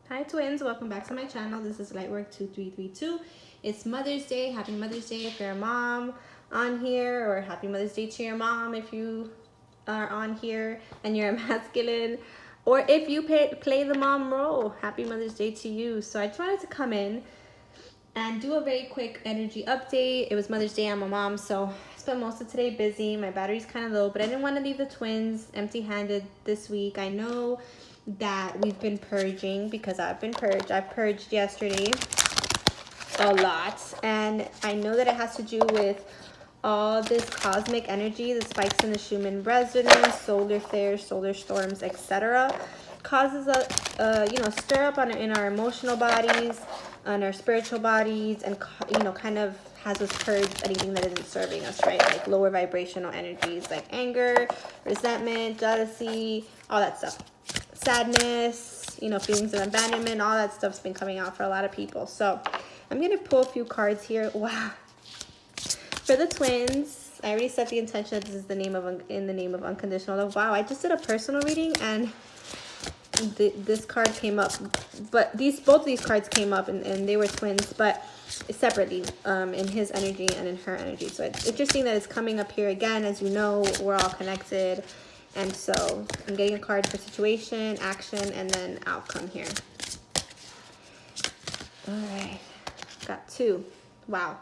Hi twins, welcome back to my channel. This is Lightwork2332. It's Mother's Day. Happy Mother's Day if you're a mom on here, or happy Mother's Day to your mom if you are on here and you're a masculine, or if you play the mom role. Happy Mother's Day to you. So I just wanted to come in and do a very quick energy update. It was Mother's Day. I'm a mom, so I spent most of today busy. My battery's kind of low, but I didn't want to leave the twins empty-handed this week. I know that we've been purging because I've been purged. I purged yesterday a lot, and I know that it has to do with all this cosmic energy, the spikes in the Schumann resonance, solar flares, solar storms, etc. causes a stir up in our emotional bodies, on our spiritual bodies, and kind of has us purge anything that isn't serving us, right? Like lower vibrational energies like anger, resentment, jealousy, all that stuff. Sadness, feelings of abandonment, all that stuff's been coming out for a lot of people. So I'm gonna pull a few cards here. Wow. For the twins, I already set the intention that this is in the name of unconditional love. Wow, I just did a personal reading and this card came up, but both of these cards came up, and they were twins, but separately, in his energy and in her energy. So it's interesting that it's coming up here again. As you know, we're all connected, and so I'm getting a card for situation, action, and then outcome here. All right, got two. Wow.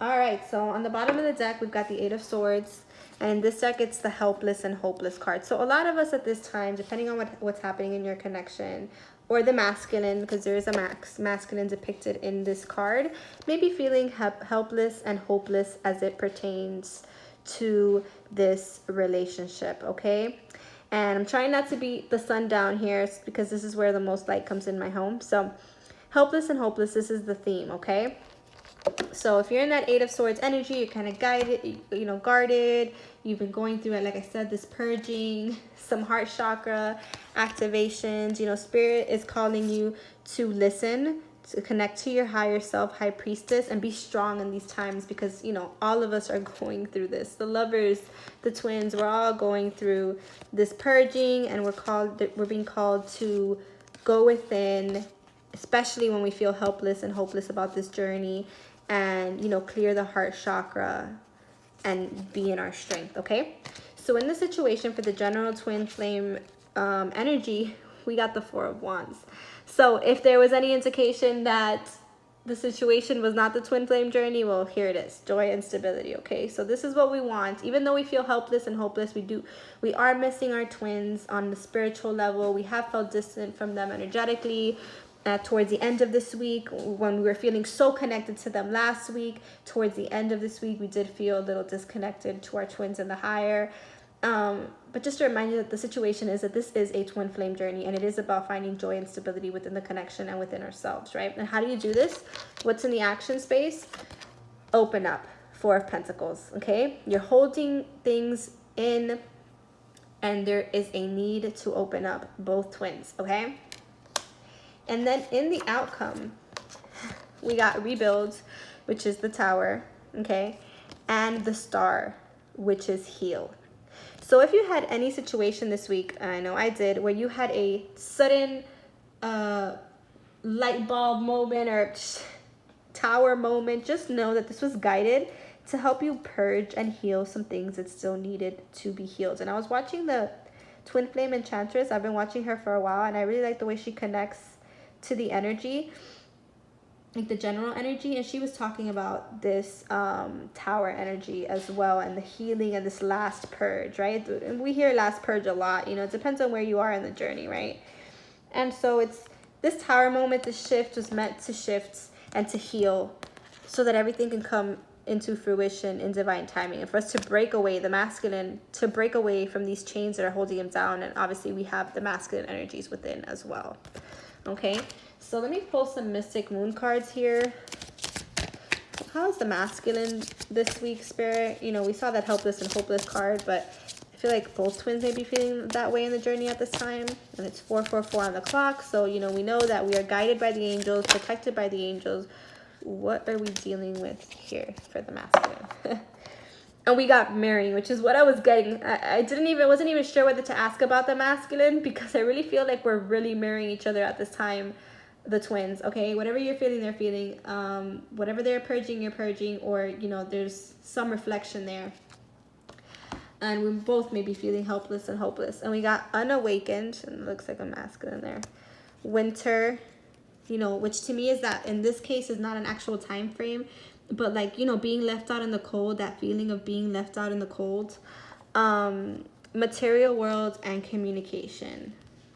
All right, so on the bottom of the deck, we've got the Eight of Swords. And this deck, it's the helpless and hopeless card. So a lot of us at this time, depending on what's happening in your connection, or the masculine, because there is a masculine depicted in this card, maybe feeling helpless and hopeless as it pertains to this relationship, okay? And I'm trying not to beat the sun down here because this is where the most light comes in my home. So helpless and hopeless, this is the theme, okay? So if you're in that Eight of Swords energy, you're kind of guided, guarded. You've been going through it, like I said, this purging, some heart chakra activations. Spirit is calling you to listen, to connect to your higher self, High Priestess, and be strong in these times because, all of us are going through this. The lovers, the twins, we're all going through this purging, and we're being called to go within, especially when we feel helpless and hopeless about this journey, and clear the heart chakra and be in our strength. Okay, so in the situation for the general twin flame energy, we got the Four of Wands. So if there was any indication that the situation was not the twin flame journey, well, here it is: joy and stability. Okay, so this is what we want. Even though we feel helpless and hopeless, we are missing our twins on the spiritual level. We have felt distant from them energetically. Towards the end of this week, when we were feeling so connected to them last week, towards the end of this week, we did feel a little disconnected to our twins in the higher. But just to remind you that the situation is that this is a twin flame journey, and it is about finding joy and stability within the connection and within ourselves, right? And how do you do this? What's in the action space? Open up. Four of Pentacles, okay? You're holding things in, and there is a need to open up, both twins, okay? And then in the outcome, we got Rebuild, which is the Tower, okay? And the Star, which is Heal. So if you had any situation this week, I know I did, where you had a sudden light bulb moment or tower moment, just know that this was guided to help you purge and heal some things that still needed to be healed. And I was watching the Twin Flame Enchantress. I've been watching her for a while, and I really like the way she connects to the energy, like the general energy, and she was talking about this tower energy as well, and the healing and this last purge, right? And we hear last purge a lot, it depends on where you are in the journey, right? And so it's this tower moment, the shift was meant to shift and to heal so that everything can come into fruition in divine timing, and for us to break away, the masculine, to break away from these chains that are holding him down. And obviously we have the masculine energies within as well. Okay, so let me pull some Mystic Moon cards here. How is the masculine this week, Spirit? We saw that helpless and hopeless card, but I feel like both twins may be feeling that way in the journey at this time. And it's 444 on the clock, so we know that we are guided by the angels, protected by the angels. What are we dealing with here for the masculine? And we got marrying, which is what I was getting. I wasn't even sure whether to ask about the masculine, because I really feel like we're really marrying each other at this time, the twins. Okay, whatever you're feeling, they're feeling. Whatever they're purging, you're purging, or you know, there's some reflection there. And we both may be feeling helpless and hopeless. And we got unawakened, and it looks like a masculine there. Winter, you know, which to me is that in this case is not an actual time frame, but like, you know, being left out in the cold, that feeling of being left out in the cold. Material world and communication.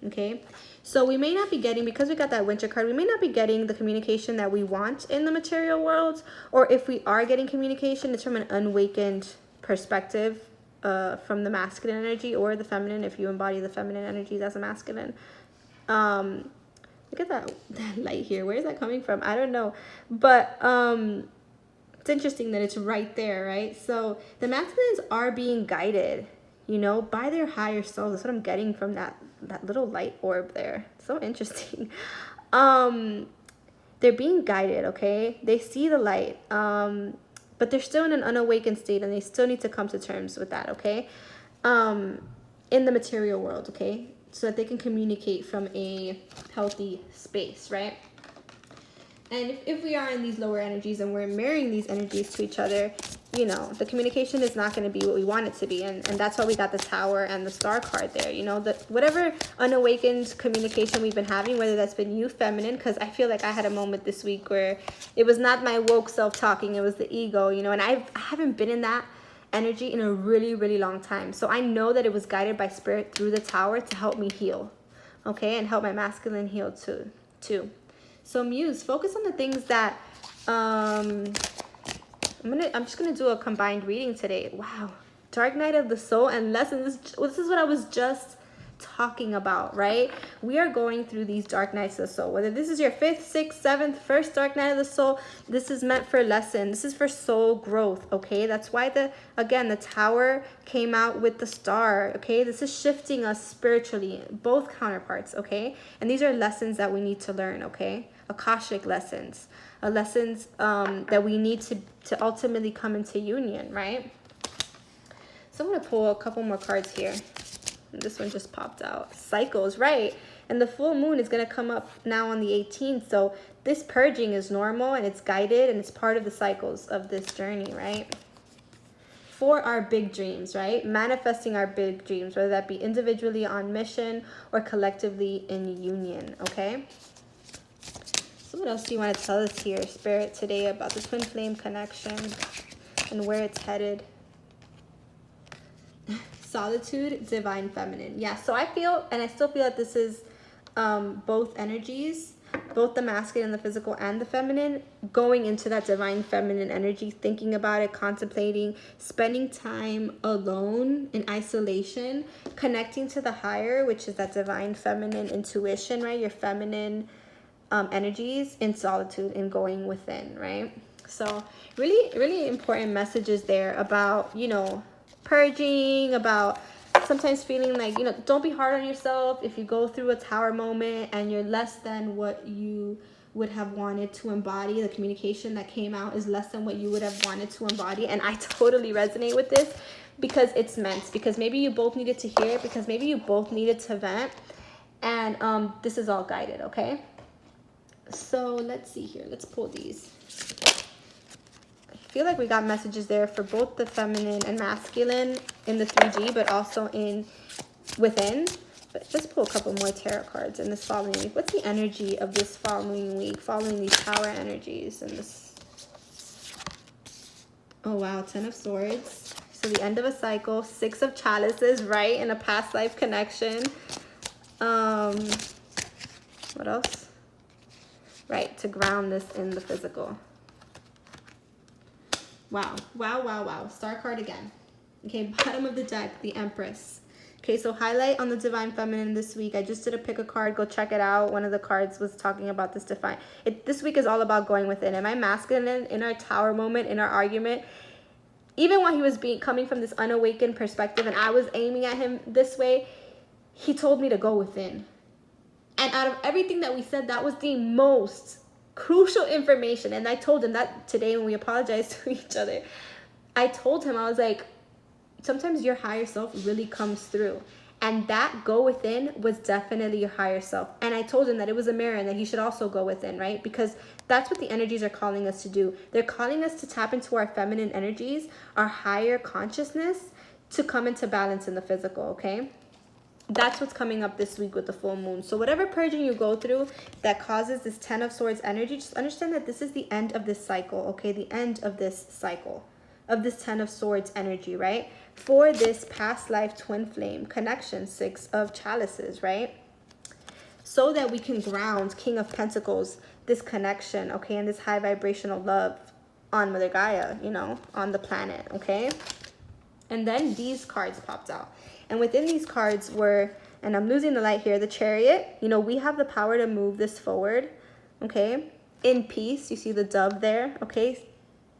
Okay, so we may not be getting, because we got that winter card, we may not be getting the communication that we want in the material world, or if we are getting communication, it's from an unawakened perspective, from the masculine energy or the feminine, if you embody the feminine energies as a masculine. Look at that light here. Where is that coming from? I don't know. But it's interesting that it's right there, right? So the masculines are being guided, you know, by their higher selves. That's what I'm getting from that little light orb there. So interesting. They're being guided, okay? They see the light, but they're still in an unawakened state, and they still need to come to terms with that, okay? In the material world, okay? So that they can communicate from a healthy space, right? And if we are in these lower energies and we're marrying these energies to each other, you know, the communication is not going to be what we want it to be. And that's why we got the Tower and the Star card there. You know, whatever unawakened communication we've been having, whether that's been you, feminine, because I feel like I had a moment this week where it was not my woke self talking, it was the ego, you know, and I haven't been in that energy in a really, really long time. So I know that it was guided by spirit through the Tower to help me heal, okay, and help my masculine heal too. So Muse, focus on the things that I'm just gonna do a combined reading today. Wow, Dark Night of the Soul and lessons. This is what I was just talking about, right? We are going through these dark nights of the soul. Whether this is your 5th, 6th, 7th, first dark night of the soul, this is meant for lesson. This is for soul growth, okay? That's why the Tower came out with the Star, okay? This is shifting us spiritually, both counterparts, okay? And these are lessons that we need to learn, okay? Akashic lessons, lessons that we need to ultimately come into union, right? So I'm going to pull a couple more cards here. This one just popped out. Cycles, right? And the full moon is going to come up now on the 18th. So this purging is normal and it's guided and it's part of the cycles of this journey, right? For our big dreams, right? Manifesting our big dreams, whether that be individually on mission or collectively in union, okay? So what else do you want to tell us here, Spirit, today about the twin flame connection and where it's headed? Solitude, divine feminine. Yeah, so I feel, and I still feel that this is both energies, both the masculine and the physical and the feminine, going into that divine feminine energy, thinking about it, contemplating, spending time alone in isolation, connecting to the higher, which is that divine feminine intuition, right? Your feminine energies in solitude and going within, right? So really, really important messages there about, you know, purging, about sometimes feeling like, you know, don't be hard on yourself if you go through a Tower moment and you're less than what you would have wanted to embody. The communication that came out is less than what you would have wanted to embody. And I totally resonate with this because it's meant, because maybe you both needed to hear it, because maybe you both needed to vent. And this is all guided, okay? So let's see here. Let's pull these. I feel like we got messages there for both the feminine and masculine in the 3G, but also in within. But let's pull a couple more tarot cards in this following week. What's the energy of this following week, following these Tower energies and this? Oh wow, 10 of Swords. So the end of a cycle, 6 of Chalices, right? In a past life connection. What else? Right, to ground this in the physical. Wow, wow, wow, wow. Star card again. Okay, bottom of the deck, the Empress. Okay, so highlight on the Divine Feminine this week. I just did a pick a card. Go check it out. One of the cards was talking about this divine. This week is all about going within. Am I masculine in our Tower moment, in our argument? Even while he was coming from this unawakened perspective and I was aiming at him this way, he told me to go within. And out of everything that we said, that was the most crucial information. And I told him that today when we apologized to each other. I told him, I was like, sometimes your higher self really comes through. And that go within was definitely your higher self. And I told him that it was a mirror and that he should also go within, right? Because that's what the energies are calling us to do. They're calling us to tap into our feminine energies, our higher consciousness, to come into balance in the physical, okay? That's what's coming up this week with the full moon. So whatever purging you go through that causes this 10 of Swords energy, just understand that this is the end of this cycle, okay? The end of this cycle, of this 10 of Swords energy, right? For this past life twin flame connection, 6 of Chalices, right? So that we can ground, King of Pentacles, this connection, okay? And this high vibrational love on Mother Gaia, you know, on the planet, okay? And then these cards popped out. And within these cards were, and I'm losing the light here, the Chariot. You know, we have the power to move this forward, okay? In peace, you see the dove there, okay?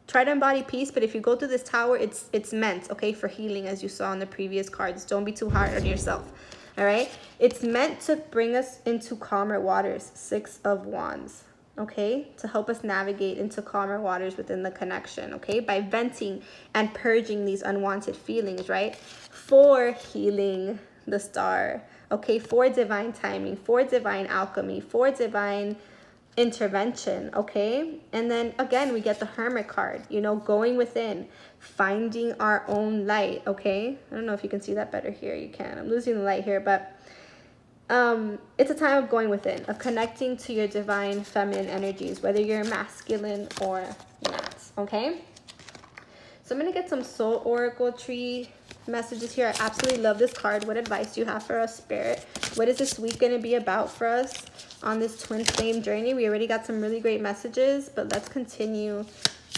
Try to embody peace, but if you go through this tower, it's meant, okay, for healing, as you saw in the previous cards. Don't be too hard on yourself, all right? It's meant to bring us into calmer waters, 6 of Wands, okay, to help us navigate into calmer waters within the connection, okay, by venting and purging these unwanted feelings, right, for healing the star, okay, for divine timing, for divine alchemy, for divine intervention, okay? And then again, we get the Hermit card, you know, going within, finding our own light, okay? I don't know if you can see that better here. You can. I'm losing the light here, but it's a time of going within, of connecting to your divine feminine energies, whether you're masculine or not, okay? So I'm going to get some Soul Oracle tree messages here. I absolutely love this card. What advice do you have for us, Spirit? What is this week going to be about for us on this twin flame journey? We already got some really great messages, but let's continue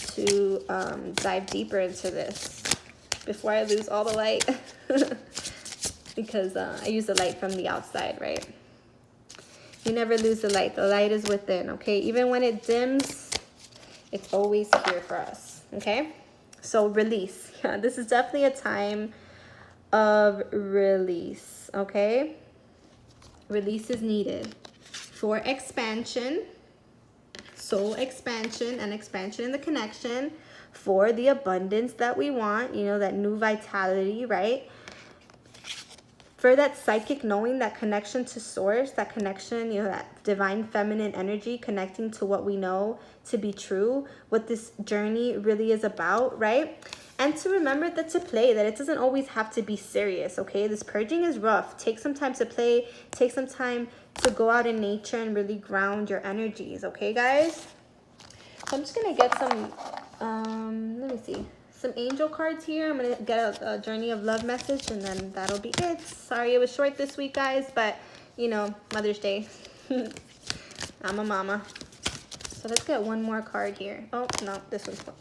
to dive deeper into this before I lose all the light. Because I use the light from the outside, right? You never lose the light. The light is within, okay? Even when it dims, it's always here for us, okay? So release. Yeah, this is definitely a time of release, okay? Release is needed for expansion, soul expansion, and expansion in the connection, for the abundance that we want, you know, that new vitality, right? For that psychic knowing, that connection to source, that connection, you know, that divine feminine energy, connecting to what we know to be true, what this journey really is about, right? And to remember that to play, that it doesn't always have to be serious, okay? This purging is rough. Take some time to play. Take some time to go out in nature and really ground your energies, okay, guys? So I'm just going to get some, let me see, some angel cards here. I'm going to get a journey of love message, and then that'll be it. Sorry it was short this week, guys, but, you know, Mother's Day. I'm a mama. So let's get one more card here. Oh, no, this one's fun.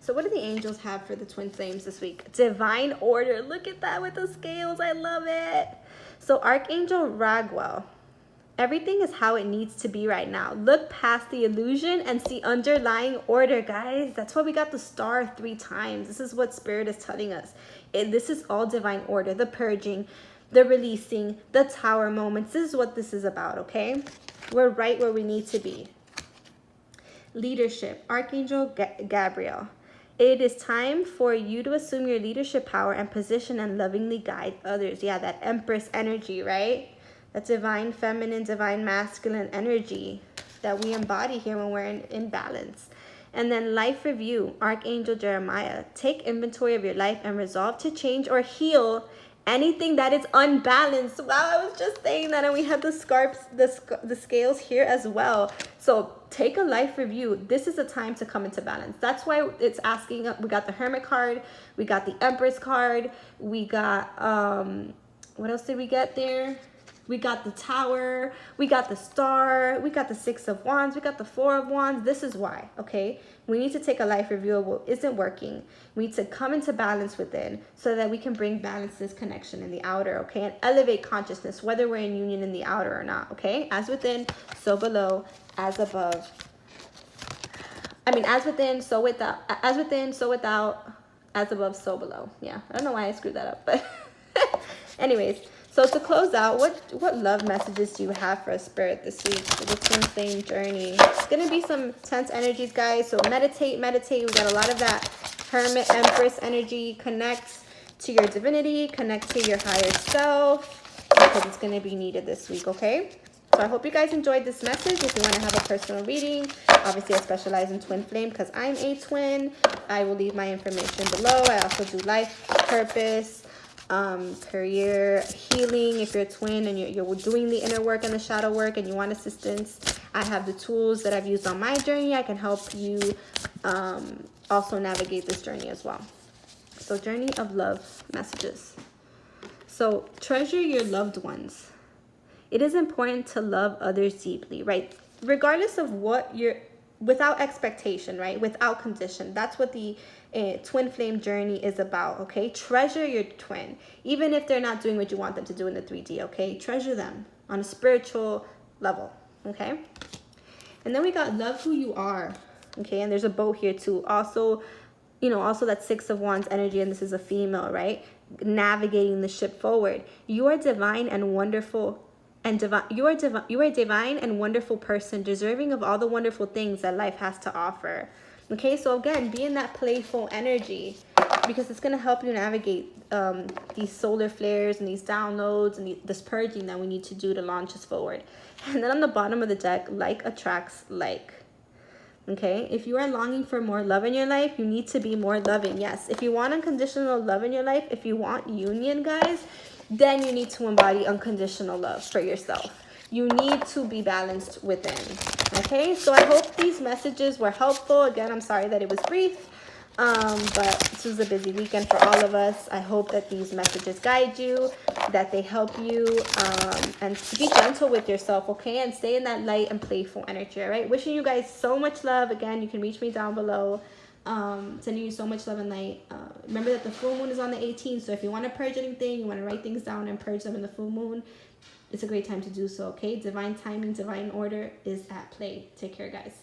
So what do the angels have for the twin flames this week? Divine order. Look at that with the scales. I love it. So Archangel Raguel. Everything is how it needs to be right now. Look past the illusion and see underlying order, guys. That's why we got the star 3 times. This is what Spirit is telling us. This is all divine order. The purging, the releasing, the tower moments. This is what this is about, okay? We're right where we need to be. Leadership. Archangel Gabriel. It is time for you to assume your leadership power and position and lovingly guide others. Yeah, that Empress energy, right? That divine feminine, divine masculine energy that we embody here when we're in balance. And then life review, Archangel Jeremiah. Take inventory of your life and resolve to change or heal anything that is unbalanced. Wow, I was just saying that, and we have the scales here as well. So take a life review. This is a time to come into balance. That's why it's asking. We got the Hermit card, we got the Empress card, we got what else did we get there? We got the Tower, we got the Star, we got the 6 of Wands, we got the 4 of Wands. This is why, okay? We need to take a life review of what isn't working. We need to come into balance within so that we can bring balance to this connection in the outer, okay? And elevate consciousness, whether we're in union in the outer or not, okay? As within, so below, as above. I mean, as within, so without, as within, so without, as above, so below. Yeah, I don't know why I screwed that up, but anyways. So to close out, what love messages do you have for a Spirit this week for the twin flame journey? It's going to be some tense energies, guys. So meditate. We got a lot of that Hermit, Empress energy. Connect to your divinity. Connect to your higher self, because it's going to be needed this week, okay? So I hope you guys enjoyed this message. If you want to have a personal reading, obviously I specialize in twin flame because I'm a twin. I will leave my information below. I also do life, purpose, career, healing. If you're a twin and you're doing the inner work and the shadow work and you want assistance, I have the tools that I've used on my journey. I can help you also navigate this journey as well. So journey of love messages. So treasure your loved ones. It is important to love others deeply, right? Regardless of what you're, without expectation, right? Without condition. That's what the twin flame journey is about, okay? Treasure your twin, even if they're not doing what you want them to do in the 3D, okay? Treasure them on a spiritual level, okay? And then we got love who you are, okay? And there's a boat here too. Also, you know, also that 6 of Wands energy, and this is a female, right? Navigating the ship forward. You are divine and wonderful. And you are a divine and wonderful person, deserving of all the wonderful things that life has to offer. Okay, so again, be in that playful energy, because it's going to help you navigate these solar flares and these downloads and this purging that we need to do to launch us forward. And then on the bottom of the deck, like attracts like. Okay, if you are longing for more love in your life, you need to be more loving. Yes, if you want unconditional love in your life, if you want union, guys, then you need to embody unconditional love for yourself. You need to be balanced within. Okay, so I hope these messages were helpful. Again, I'm sorry that it was brief, but this was a busy weekend for all of us. I hope that these messages guide you, that they help you, and be gentle with yourself, okay? And stay in that light and playful energy, all right? Wishing you guys so much love. Again, you can reach me down below. Sending you so much love and light. Remember that the full moon is on the 18th, so if you want to purge anything, you want to write things down and purge them in the full moon, it's a great time to do so, okay? Divine timing, divine order is at play. Take care, guys.